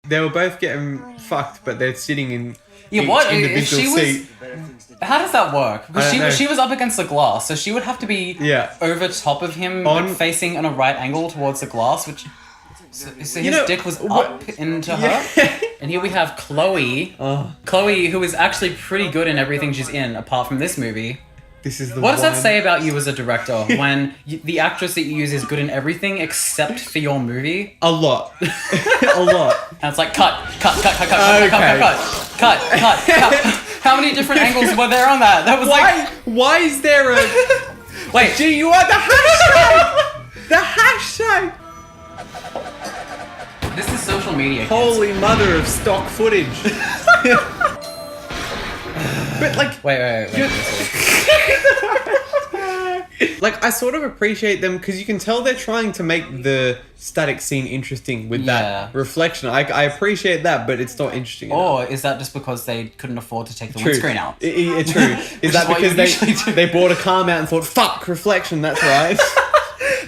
They were both getting fucked, but they're sitting in Yeah, each what? individual She was- seat. How does that work? Because I don't know. she was up against the glass, so she would have to be Yeah. over top of him, On- like, facing on a right angle towards the glass, which. So his know, dick was what- up into Yeah. her. And here we have Chloe. Oh, Chloe, who is actually pretty good in everything she's in, apart from this movie. this is the What does that one. say about you as a director when the actress that you use is good in everything except for your movie? A lot. A lot. And it's like, cut. How many different angles were there on that? That was Why is there a... Wait. Gee, you are the hashtag! The hashtag! This is social media. Kids. Holy mother of stock footage. But like... Wait. Like, I sort of appreciate them because you can tell they're trying to make the static scene interesting with Yeah. that reflection. I appreciate that, but it's not interesting enough. Or is that just because they couldn't afford to take the True. windscreen out? True. Is Which that is what because you usually do. they bought a calm out and thought, fuck, reflection, that's right.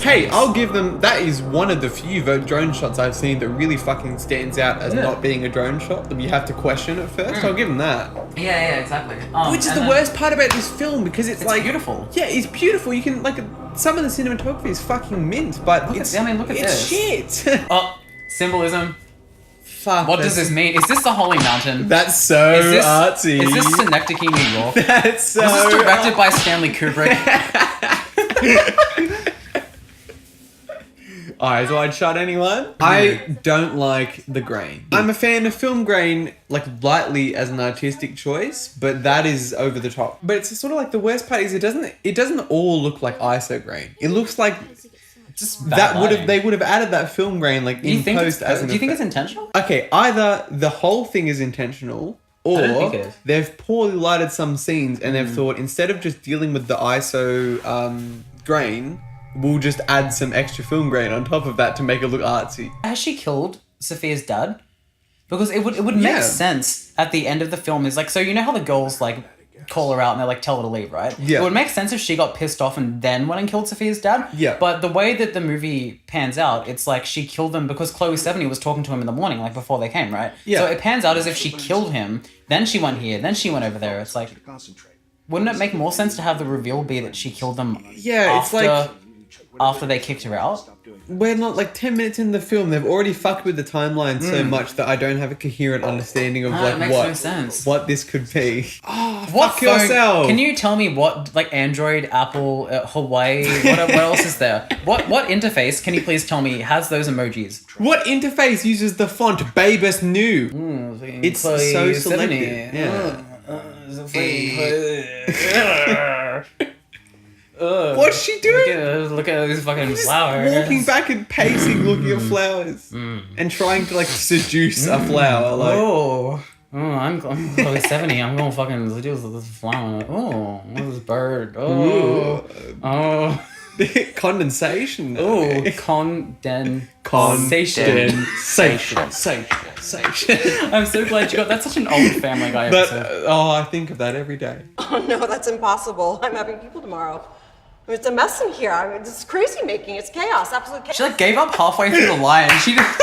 Hey, I'll give them... That is one of the few drone shots I've seen that really fucking stands out as Yeah. not being a drone shot. That you have to question at first. I'll give them that. Yeah, exactly. Which is the worst part about this film because it's like... beautiful. Yeah, it's beautiful. You can, like... Some of the cinematography is fucking mint, but Look at it's this. shit. Oh, symbolism. Fuck. What does this mean? Is this the Holy Mountain? That's so Is this artsy. Is this Synecdoche, New York? That's so... Was this directed by Stanley Kubrick? Eyes wide shut, anyone? I don't like the grain. I'm a fan of film grain, like lightly as an artistic choice, but that is over the top. But it's sort of like the worst part is it doesn't all look like ISO grain. It looks like Just they would have added that film grain like in post as an Do you think it's effect. intentional? Okay, either the whole thing is intentional or I don't think it is. they've poorly lighted some scenes and they've thought instead of just dealing with the ISO grain, we'll just add some extra film grain on top of that to make it look artsy. Has she killed Sophia's dad? Because it would make Yeah. sense at the end of the film. Is like, so you know how the girls like call her out and they like tell her to leave, right? Yeah. It would make sense if she got pissed off and then went and killed Sophia's dad. Yeah. But the way that the movie pans out, it's like she killed them because Chloe Sevigny was talking to him in the morning, like before they came, right? Yeah. So it pans out as if she killed him, then she went here, then she went over there. It's like, wouldn't it make more sense to have the reveal be that she killed them? Yeah, it's like after they kicked her out. we're not like 10 minutes in the film. They've already fucked with the timeline so much that I don't have a coherent understanding of Ah, like it makes no sense. what this could be. Oh, What fuck phone- yourself. Can you tell me what, like, Android, Apple, Hawaii, what else is there? What interface, can you please tell me, has those emojis? What interface uses the font Babus New? It's so selective. Yeah. What's she doing? Look at this fucking Just flower. walking back and pacing, looking at flowers, and trying to like seduce a flower. Like, I'm Chloe 70. I'm gonna fucking seduce this flower. Oh, what's this bird? Oh, condensation. condensation. Sensation. I'm so glad you got. That's such an old Family Guy But episode. I think of that every day. Oh no, that's impossible. I'm having people tomorrow. I mean, it's a mess in here. I mean, it's crazy making. It's chaos. Absolute chaos. She like gave up halfway through the line. She just.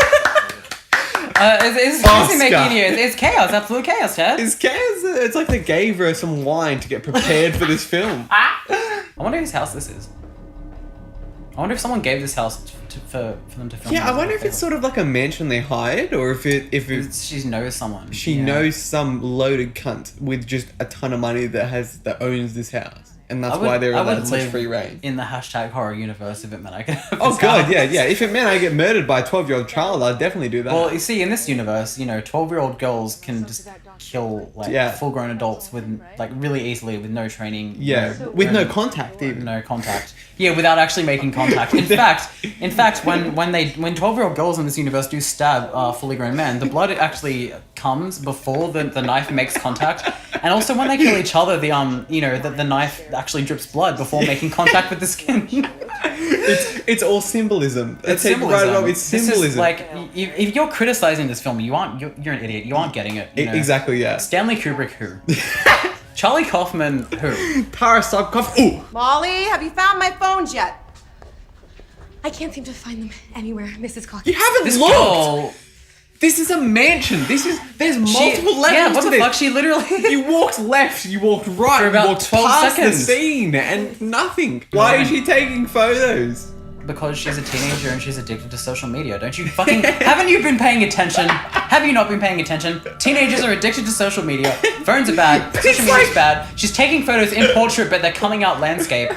It's Oscar. crazy making here. It's chaos, absolute chaos, Chad. It's chaos. It's like they gave her some wine to get prepared for this film. I wonder whose house this is. I wonder if someone gave this house for them to film. Yeah, I wonder if it's sort of like a mansion they hired, or if She knows someone. she knows some loaded cunt with just a ton of money that owns this house, and that's why they're I would allowed such live free reign. in the hashtag horror universe if it meant I could have Oh this god, house. yeah. If it meant I get murdered by a 12-year-old child, I'd definitely do that. Well, you see, in this universe, 12-year-old girls can just kill full-grown adults with really easily with no training. with no contact even. No contact. Yeah, without actually making contact. In fact, when 12-year-old girls in this universe do stab fully grown men, the blood actually comes before the knife makes contact, and also when they kill each other, the knife actually drips blood before making contact with the skin. It's all symbolism. It's Take it symbolism. right off, it's symbolism. This is like if you're criticizing this film, you're an idiot. You aren't getting it. Exactly, yeah. Stanley Kubrick, who? Charlie Kaufman, who? Parasubkov. Ooh. Molly, have you found my phones yet? I can't seem to find them anywhere, Mrs. Cockett. You haven't This looked. girl. This is a mansion. There's multiple levels Yeah, what to the this. fuck? She literally. You walked left, you walked right, For about you walked 12 past seconds. the scene, and nothing. Why is she taking photos? Because she's a teenager and she's addicted to social media. Don't you fucking... Haven't you been paying attention? Have you not been paying attention? Teenagers are addicted to social media. Phones are bad. Social media's bad. She's taking photos in portrait, but they're coming out landscape.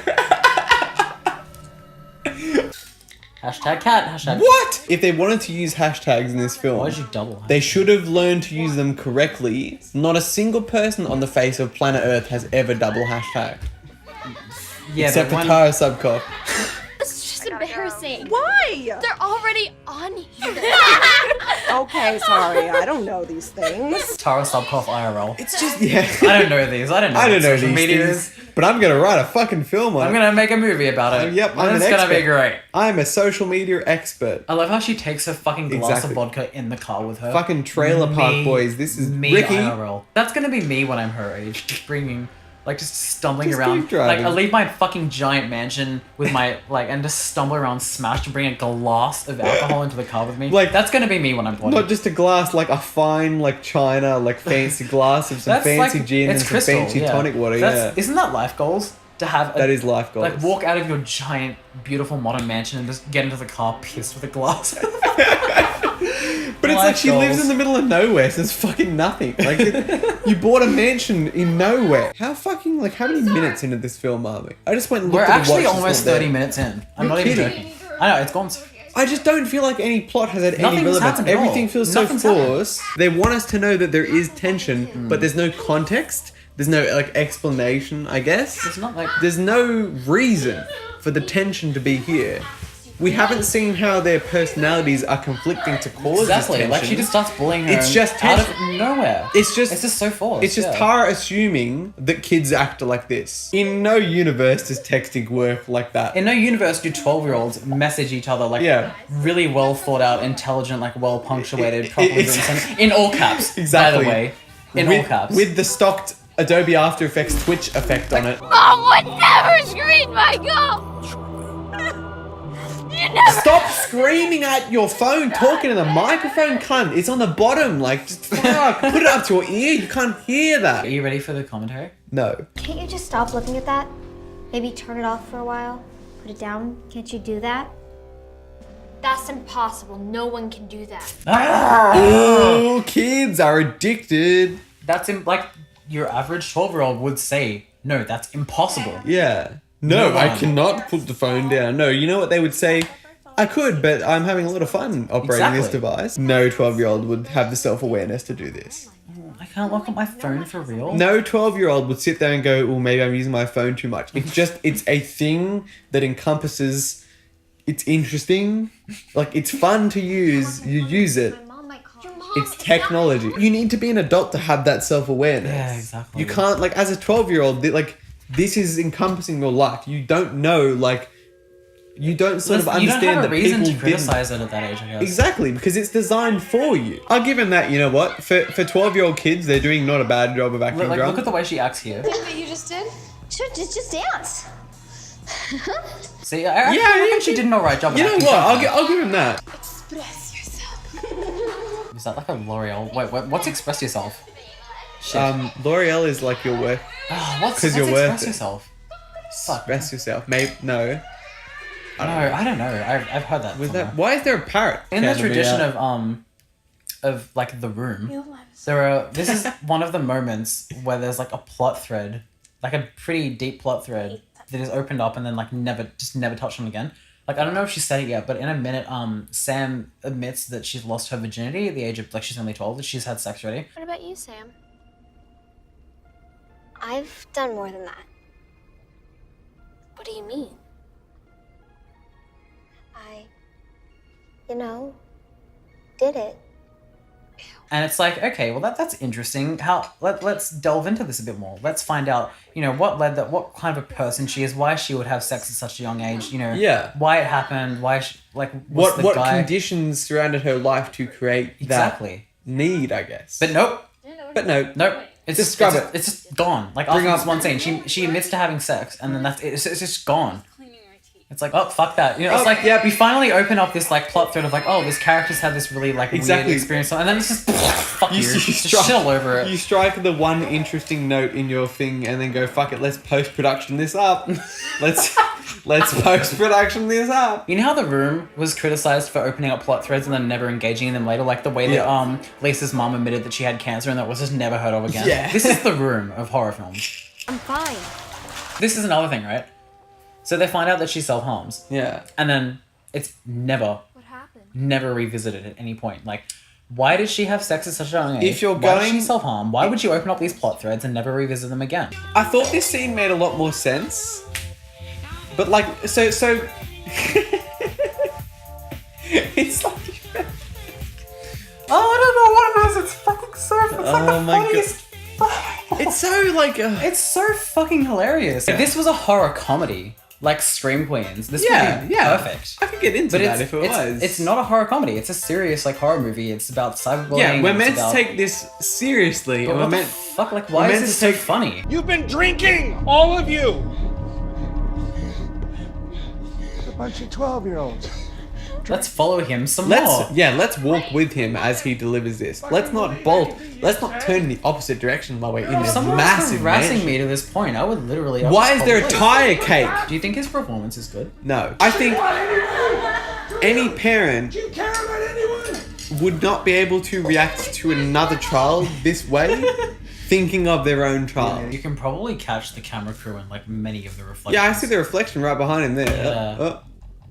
Hashtag cat. Hashtag... What? If they wanted to use hashtags in this film, Why did you double? they should have learned to use them correctly. Not a single person on the face of planet Earth has ever double hashtag. Yeah, Except but for when... Tara Subkoff. It's just embarrassing. Why? They're already on here. Okay, sorry. I don't know these things. Tara Subkoff IRL. It's just, yeah. I don't know these. I don't know. I don't what know social these media things, is. but I'm gonna write a fucking film on I'm it. gonna make a movie about it. Yep, I'm and an it's gonna be expert. great. I'm a social media expert. I love how she takes her fucking glass Exactly. of vodka in the car with her. Fucking Trailer Park Me- Boys. This is me Ricky. IRL. That's gonna be me when I'm her age, just bringing, like, just stumbling Just around. keep driving. Like, I leave my fucking giant mansion with my and just stumble around, smash, and bring a glass of alcohol into the car with me. Like- that's gonna be me when I'm 20. Not just a glass, like a fine, like china, like fancy glass of some That's fancy like, gin and it's some crystal, fancy yeah. tonic water. That's, Yeah, Isn't that life goals? To have a, that is life goals. like walk out of your giant, beautiful modern mansion and just get into the car pissed with a glass. But it's life like she lives goals. in the middle of nowhere, so there's fucking nothing. Like, you bought a mansion in nowhere. How fucking, like, how many minutes into this film are we? I just went and We're looked at the actually watch, it's almost not there. 30 minutes in. I'm You're not even kidding. joking. I know, it's gone. I just don't feel like any plot has had any Nothing's relevance. happened at all. Everything feels Nothing's so happened. forced. They want us to know that there is tension, but there's no context. There's no, like, explanation, I guess. It's not like... There's no reason for the tension to be here. We haven't seen how their personalities are conflicting to cause Exactly, this tension. like she just starts bullying her. It's just out of tension. nowhere. It's just so forced. It's just yeah. Tara assuming that kids act like this. In no universe does texting work like that. In no universe do 12-year-olds message each other like Yeah. really well thought out, intelligent, like well punctuated, properly written Exactly. sentence. In all caps. Exactly. By the way, in with, all caps. with the stocked Adobe After Effects Twitch effect on it. Mom would never screen my goal. You never. Stop screaming at your phone, talking to the microphone, cunt. It's on the bottom. Like, just fuck. Put it up to your ear. You can't hear Are that. you ready for the commentary? No. Can't you just stop looking at that? Maybe turn it off for a while? Put it down? Can't you do that? That's impossible. No one can do that. Oh, kids are addicted. That's like your average 12-year-old would say, no, that's impossible. Yeah. No, No I one. cannot put the phone down. No, you know what they would say? I could, but I'm having a lot of fun operating this Exactly. device. No 12-year-old would have the self-awareness to do this. I can't look at my phone for real. No 12-year-old would sit there and go, oh, maybe I'm using my phone too much. It's a thing that encompasses, it's interesting, like it's fun to use, you use it. My mom might call. It's technology. You need to be an adult to have that self-awareness. Yeah, exactly. You can't, like, as a 12-year-old, like, this is encompassing your life. You don't know, like, you don't sort of You understand don't have a that reason people to didn't. criticize it at that age, I guess. Exactly, because it's designed for you. I'll give him that, you know what? For 12-year-old kids, they're doing not a bad job of acting Like, drunk. look at the way she acts here. What you just did? Sure, just dance. See, I think she did an alright job. You of know acting what? drunk. I'll give him that. Express yourself. Is that like a L'Oreal? Wait, what's express yourself? Shit. L'Oreal is like your work. What's 'cause you're worth express it. yourself? Fuck. Express yourself. Maybe no. No, I don't know. I've heard that. Was somewhere. that? Why is there a parrot? In the counting me tradition out? of like The Room, this is one of the moments where there's like a plot thread, like a pretty deep plot thread that is opened up and then like never touched on again. Like I don't know if she said it yet, but in a minute, Sam admits that she's lost her virginity at the age of like she's only 12, that she's had sex already. What about you, Sam? I've done more than that. What do you mean? Did it. And it's like, okay, well that's interesting. Let's delve into this a bit more. Let's find out, what kind of a person she is, why she would have sex at such a young age, Yeah. why it happened, why she, like what's What the guy. conditions surrounded her life to create Exactly. that need? I guess. But nope. But no. Nope. It's Just just scrub it's it. It's just gone. Like Bring after up- this one scene, she admits to having sex, and then it's just gone. It's like, oh, fuck that. You know, it's Oh, like, yep. we finally open up this, like, plot thread of, like, oh, this character's had this really, like, Exactly. weird experience. And then it's just, fuck you. Just strike- shit all over it. You strike the one interesting note in your thing and then go, fuck it, let's post-production this up. let's post-production this up. You know how The Room was criticized for opening up plot threads and then never engaging in them later? Like the way that Lisa's mom admitted that she had cancer and that was just never heard of again. Yeah. This is The Room of horror films. I'm fine. This is another thing, right? So they find out that she self-harms. Yeah. And then it's never revisited at any point. Like, why did she have sex at such a young age? If you're Why did going- she self-harm? Why would you open up these plot threads and never revisit them again? I thought this scene made a lot more sense. But like, so it's like, Oh, I don't know what it is. It's fucking so. It's like Oh the my God. funniest. it's so like, It's so fucking hilarious. If this was a horror comedy, like Scream Queens, this would be perfect. I could get into But that if it was. it's not a horror comedy. It's a serious like horror movie. It's about cyberbullying. Yeah, we're and meant it's to about- take this seriously, But and we're what the meant. fuck? Like, why we're is meant this to so take- funny? You've been drinking, all of you. A bunch of 12-year-olds. Let's follow him some more. Let's walk with him as he delivers this. Let's not bolt. Let's not turn in the opposite direction while we're in If this someone was massive harassing mansion. me to this point, I would literally. Why is there a tire cake? Do you think his performance is good? No, I think any parent Do you care about anyone? would not be able to react to another child this way, thinking of their own child. You can probably catch the camera crew in like many of the reflections. Yeah, I see the reflection right behind him there. Yeah.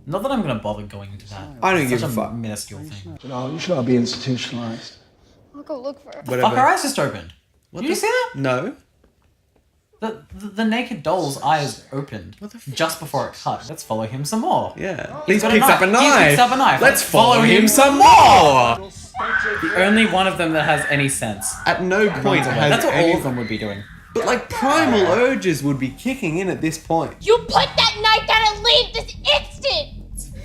Not that I'm gonna bother going into that. I don't It's give such a fuck. minuscule thing. No, you should all be institutionalized. I'll go look for her. Fuck, her Whatever. eyes just opened. Did you see that? No. The naked doll's eyes opened just before it cut. Let's follow him some more. Yeah. He's He got picks up a He knife. picks up a knife. Let's follow him some more. The only one of them that has any sense. At no point has That's what any. all of them would be doing. But like primal urges would be kicking in at this point. You put that knife down and leave this instant!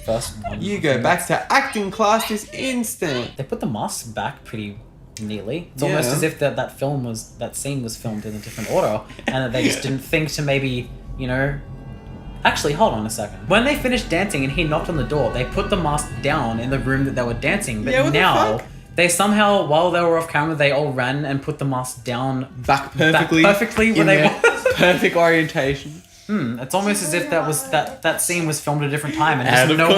First one. You go back to acting class this instant. They put the masks back pretty neatly. It's Yeah. almost as if that scene was filmed in a different order, and that they just didn't think to maybe, you know. Actually, hold on a second. When they finished dancing and he knocked on the door, they put the mask down in the room that they were dancing. But Yeah, what the now fuck? they somehow, while they were off camera, they all ran and put the mask down Back perfectly. perfectly where in they their were. perfect orientation. It's almost as if that scene was filmed at a different time, and Out just of no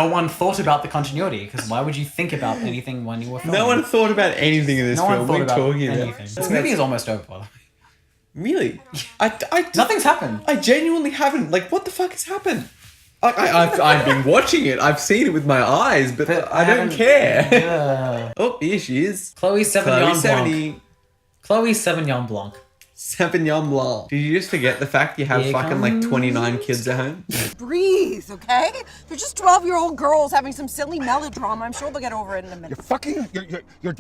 one continuity. thought about the continuity. Because why would you think about anything when you were filming? No one thought about anything in this No one film. thought What are about you talking anything. about? This movie is almost over. By the way. Really? Nothing's happened. I genuinely haven't. Like, what the fuck has happened? I've been watching it. I've seen it with my eyes, but I don't haven't- care. Oh, here she is. Chloe Sauvignon Chloe Blanc. 70. Chloe Sauvignon Blanc. Sauvignon Blanc. Did you just forget the fact you have Here fucking like comes- 29 kids at home? Breathe, okay? They're just 12-year-old girls having some silly melodrama. I'm sure they'll get over it in a minute. You're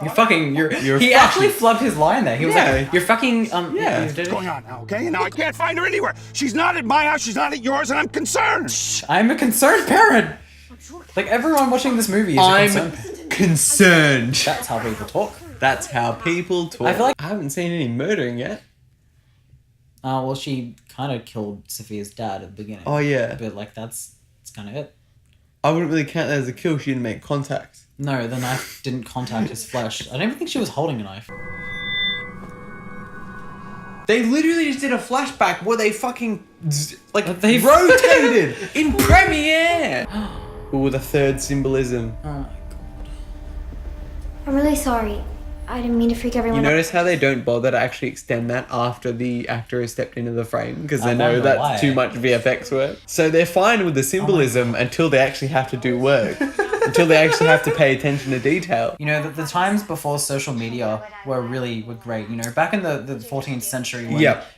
fucking. You're He actually flubbed his line there. He was Yeah. like, "You're fucking Yeah. What's going on now, okay? Now I can't find her anywhere. She's not at my house. She's not at yours, and I'm concerned. I'm a concerned parent." Like everyone watching this movie is a I'm concerned parent. concerned. That's how people talk. That's how people talk. I feel like- I haven't seen any murdering yet. Well, she kind of killed Sophia's dad at the beginning. Oh, yeah. But like that's kind of it. I wouldn't really count that as a kill. She didn't make contact. No, the knife didn't contact his flesh. I don't even think she was holding a knife. They literally just did a flashback where they fucking like They- rotated in premiere. Ooh, the third symbolism. Oh my god. I'm really sorry. I didn't mean to freak You everyone out. notice how they don't bother to actually extend that after the actor has stepped into the frame because they I know wonder that's why. too much VFX work. So they're fine with the symbolism until they actually have to do work. Until they actually have to pay attention to detail. You know, the times before social media were great. You know, back in the 14th century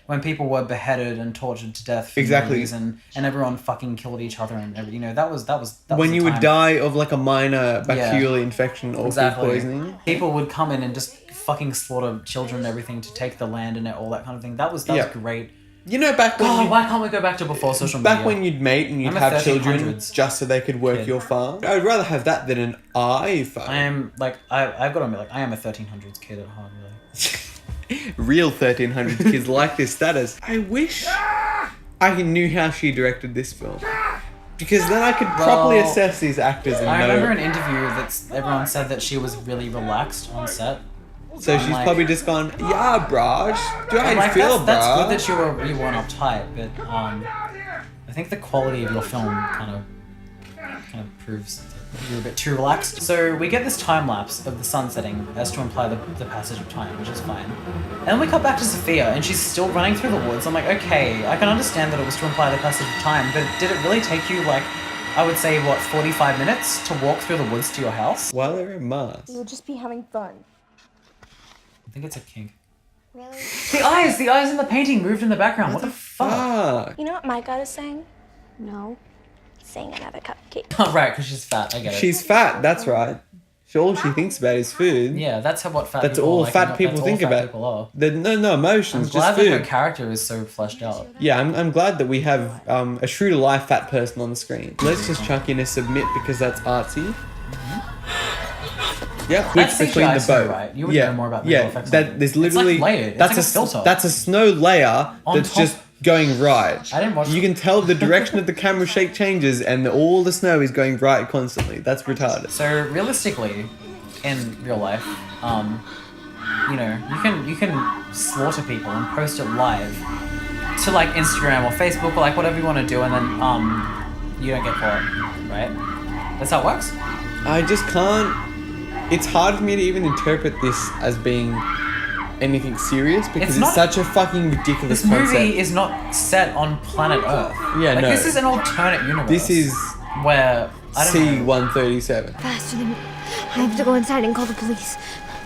when people were beheaded and tortured to death for Exactly. no reason, and everyone fucking killed each other and everything. You know, that was When the you would time. die of like a minor bacterial infection or Exactly. food poisoning. People would come in and just fucking slaughter children and everything to take the land and all that kind of thing. That was great. You know, back when Oh, you- why can't we go back to before social media? back when you'd mate and you'd I'm a have children 1300s just so they could work kid. your farm. I'd rather have that than an iPhone. I am like I've got to admit, like I am a 1300s kid at heart, really. Real 1300s kids like this status. I wish I knew how she directed this film. because then I could properly assess these actors and I know. remember an interview that everyone said that she was really relaxed on set. So she's like- probably just gone, yeah, bruh. Do how you Like feel, that's bruh? good that you weren't uptight, but I think the quality of your film kind of proves that you're a bit too relaxed. So we get this time lapse of the sun setting as to imply the passage of time, which is fine. And then we cut back to Sophia, and she's still running through the woods. I'm like, okay, I can understand that it was to imply the passage of time, but did it really take you like, I would say, what, 45 minutes to walk through the woods to your house? While they're in Mars. We'll just be having fun. I think it's a kink. Really? The eyes in the painting moved in the background. What the fuck? Fuck. You know what my god is saying? No. Saying another cupcake. Oh, right, because she's fat. I get it. She's fat, that's right. All she thinks about is food. Yeah, that's what fat That's people all are like, fat and people that's think all fat about. people are. There's no I'm emotions, glad just that her food. character is so fleshed out. Yeah, I'm glad that we have a true to life fat person on the screen. Let's just chuck in a submit because that's artsy. Yeah, Mm-hmm. That's switch between CGI the snow, boat. right? You would know more about visual effects that than me. there's It's like literally layered. It's that's like a filter. That's a snow layer On that's top- just going right. I didn't watch- You can tell the direction of the camera shake changes, and all the snow is going right constantly. That's retarded. So realistically, in real life, you know, you can slaughter people and post it live to like Instagram or Facebook or like whatever you want to do, and then you don't get caught, right? That's how it works. I just can't. It's hard for me to even interpret this as being anything serious because It's it's, not- such a fucking ridiculous This movie concept. is not set on planet Earth. Yeah, like, no. This is an alternate universe. This is where I don't know. C-137. Faster than me. I have to go inside and call the police.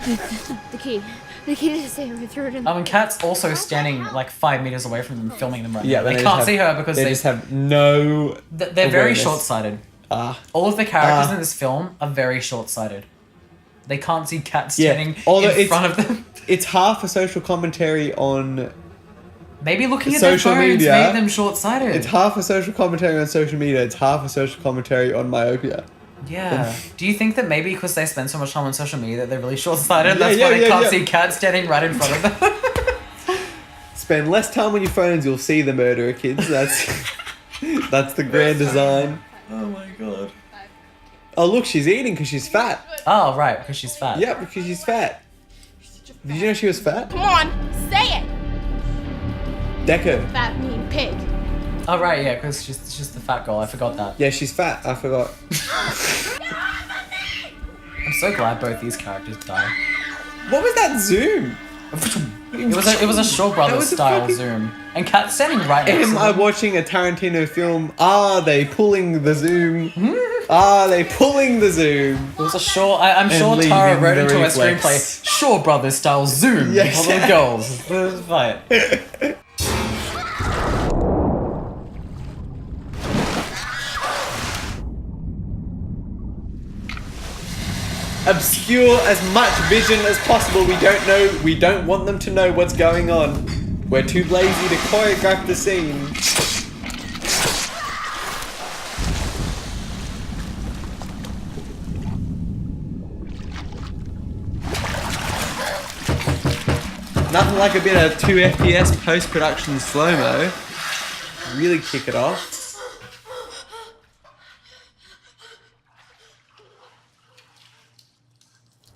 The key. The key to the safe. I threw it in. And Kat's also standing like 5 meters away from them, filming them right Yeah, now. but They just can't have- see her because they just have no. they're very awareness. short-sighted. Ah. All of the characters in this film are very short-sighted. They can't see Kat standing although in front of them. It's half a social commentary on. Maybe looking at Social their phones media. made them short-sighted. It's half a social commentary on social media. It's half a social commentary on myopia. Yeah. Do you think that maybe because they spend so much time on social media that they're really short-sighted? That's Yeah, why they yeah, can't yeah. see Kat standing right in front of them. Spend less time on your phones. You'll see the murderer, kids. That's the grand design. Oh my god. Oh look, she's eating because she's fat. Oh right, because she's fat. Yeah, because she's fat. Did you know she was fat? Come on, say it! Deco. Fat mean pig. Oh right, yeah, because she's the fat girl. I forgot that. Yeah, she's fat. I forgot. I'm so glad both these characters die. What was that zoom? It was a Shaw Brothers was a style fucking- zoom, and Kat standing right next Am to I them. watching a Tarantino film? Are they pulling the zoom? Are they pulling the zoom? It was a Shaw. I'm sure leaving Tara wrote the into her reflex. screenplay Shaw Brothers style zoom Yes. for the girls. It was fine. Obscure as much vision as possible. We don't know. We don't want them to know what's going on. We're too lazy to choreograph the scene. Nothing like a bit of 2 FPS post-production slow-mo. Really kick it off.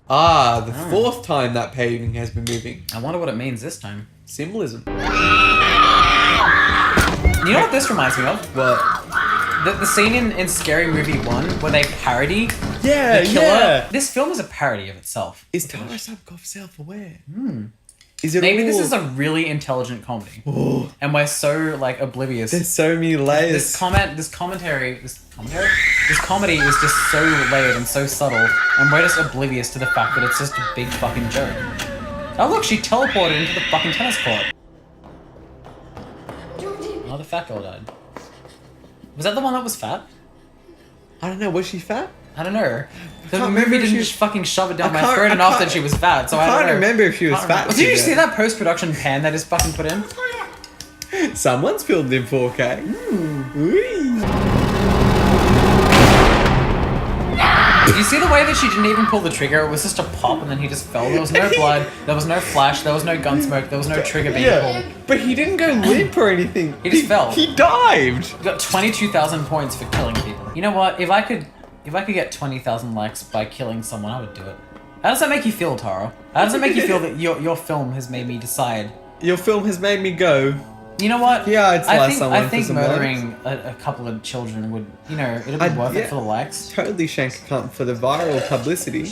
Ah, the fourth time that paving has been moving. I wonder what it means this time. Symbolism. You know what this reminds me of? What? The scene in Scary Movie 1 where they parody Yeah, the killer. yeah. This film is a parody of itself. Is Tara Subkoff self-aware? Is it Maybe all... this is a really intelligent comedy, and we're so like oblivious. There's so many layers. This comedy is just so layered and so subtle, and we're just oblivious to the fact that it's just a big fucking joke. Oh look, she teleported into the fucking tennis court. Oh, the fat girl died. Was that the one that was fat? I don't know. Was she fat? I don't know. The can't movie remember if didn't she was- just fucking shove it down I my can't- throat I enough can't- that she was fat, so I can't don't know. remember if she was Can't fat. remember. Did you either. see that post-production pan they just fucking put in? Someone's filmed in 4K. Ooh. Did you see the way that she didn't even pull the trigger? It was just a pop and then he just fell. There was no blood, there was no flash, there was no gun smoke, there was no trigger being Yeah, pulled. but he didn't go limp or anything. He just fell. He dived. You got 22,000 points for killing You know what? If I could get 20,000 likes by killing someone, I would do it. How does that make you feel, Taro? How does it make you feel that your film has made me decide? Your film has made me go. You know what? Yeah, I'd slice someone I for think some murdering a couple of children would, it'd be worth it for the likes. Totally shank a cunt for the viral publicity.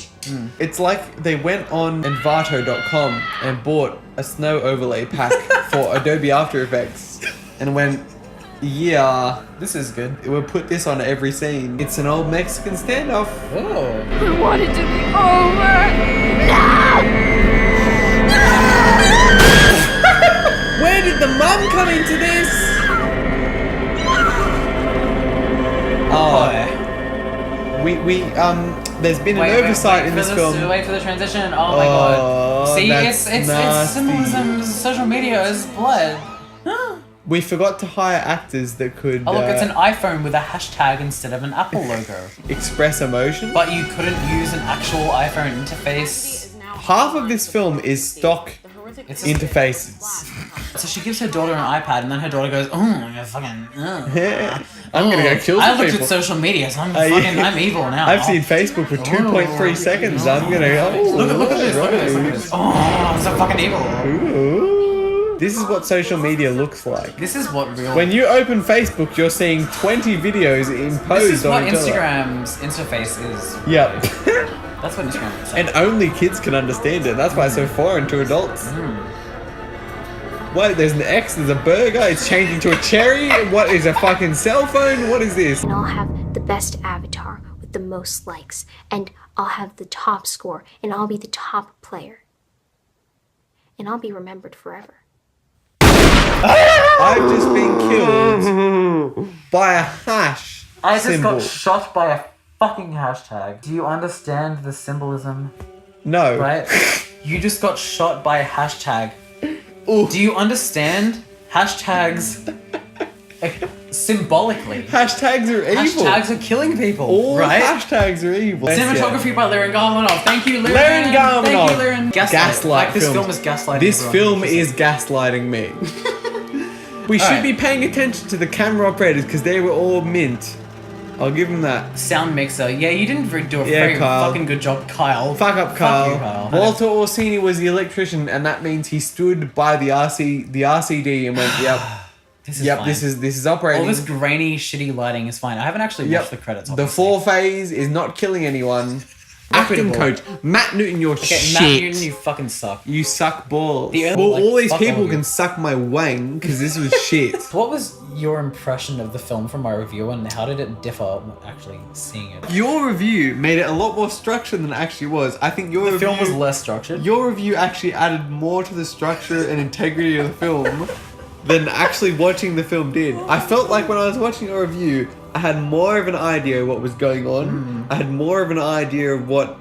It's like they went on Envato.com and bought a snow overlay pack for Adobe After Effects and went, yeah, This is good. we'll put this on every scene. It's an old Mexican standoff. Oh. I want it to be over. Where did the mum come into this? Oh, there's been an oversight in this film. Wait for the transition. Oh my god. See, that's it's nasty. symbolism. Social media is blood. We forgot to hire actors that could Oh look, it's an iPhone with a hashtag instead of an Apple logo. express emotion. But you couldn't use an actual iPhone interface. Half of this film is stock It's interfaces. So she gives her daughter an iPad, and then her daughter goes, "Oh, you're fucking." I'm gonna go kill I some looked people. at social media, so I'm yeah. I'm evil now. I've seen Facebook for 2.3 seconds. I'm gonna go. Look at this! Look at this! Look at this! Oh, I'm so fucking evil. Ooh. This is what social media looks like. This is what real. When you open Facebook, you're seeing 20 videos imposed This is on what each other. Instagram's interface is. Yep. That's what Instagram is. And only kids can understand it. That's why it's so foreign to adults. What? There's an X, there's a burger, it's changing to a cherry? What is a fucking cell phone? What is this? And I'll have the best avatar with the most likes. And I'll have the top score. And I'll be the top player. And I'll be remembered forever. I've just been killed by a hash symbol. shot by a fucking hashtag. Do you understand the symbolism? No. Right? You just got shot by a hashtag. Ooh. Do you understand hashtags symbolically? Hashtags are evil. Hashtags are killing people, All right? hashtags are evil. Cinematography by Liren Garmanov. Thank you, Liren. Liren Garmanov. Thank you, Liren. Gaslight Like, this films. film is gaslighting. This everyone. film is gaslighting me. We should Alright. be paying attention to the camera operators because they were all mint. I'll give them that. Sound mixer. Yeah, you didn't do a Yeah, very Kyle. fucking good job, Kyle. Fuck up, Kyle. you, Kyle. Walter Orsini was the electrician, and that means he stood by the RCD and went, "Yep, This is yep, fine. this is operating." All this grainy, shitty lighting is fine. I haven't actually watched the credits. The Obviously. 4 phase is not killing anyone. Acting Reputable. coach Matt Newton, you're Okay, shit. Matt Newton, you fucking suck. You suck balls. The only- Well, like, all these fuck people all you. can suck my wang because this was shit. What was your impression of the film from my review, and how did it differ actually seeing it? Your review made it a lot more structured than it actually was. I think your The review, film was less structured. Your review actually added more to the structure and integrity of the film than actually watching the film did. I felt like when I was watching your review, I had more of an idea of what was going on. I had more of an idea of what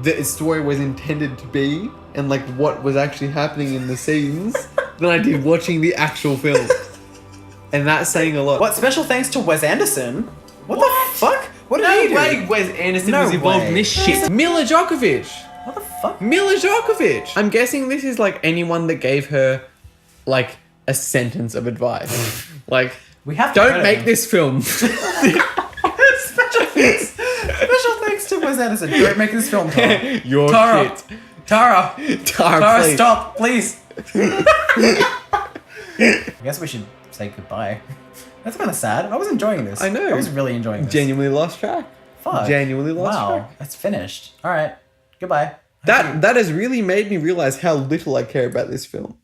the story was intended to be and like what was actually happening in the scenes than I did watching the actual film. And that's saying a lot. What? Special thanks to Wes Anderson? What the fuck? What did No he do? way Wes Anderson No was involved in way. this shit. Mila Djokovic. What the fuck? Mila Djokovic. I'm guessing this is like anyone that gave her like a sentence of advice. Like, We have to don't credit make him. this film. Special thanks. Special thanks to Wes Anderson. Don't make this film, Tara. You're Tara. shit. Tara. Tara, Tara, please. stop, please. I guess we should say goodbye. That's kind of sad. I was enjoying this. I know. I was really enjoying this. Genuinely lost track. Fuck. Genuinely lost Wow. track. It's finished. All right. Goodbye. That has really made me realize how little I care about this film.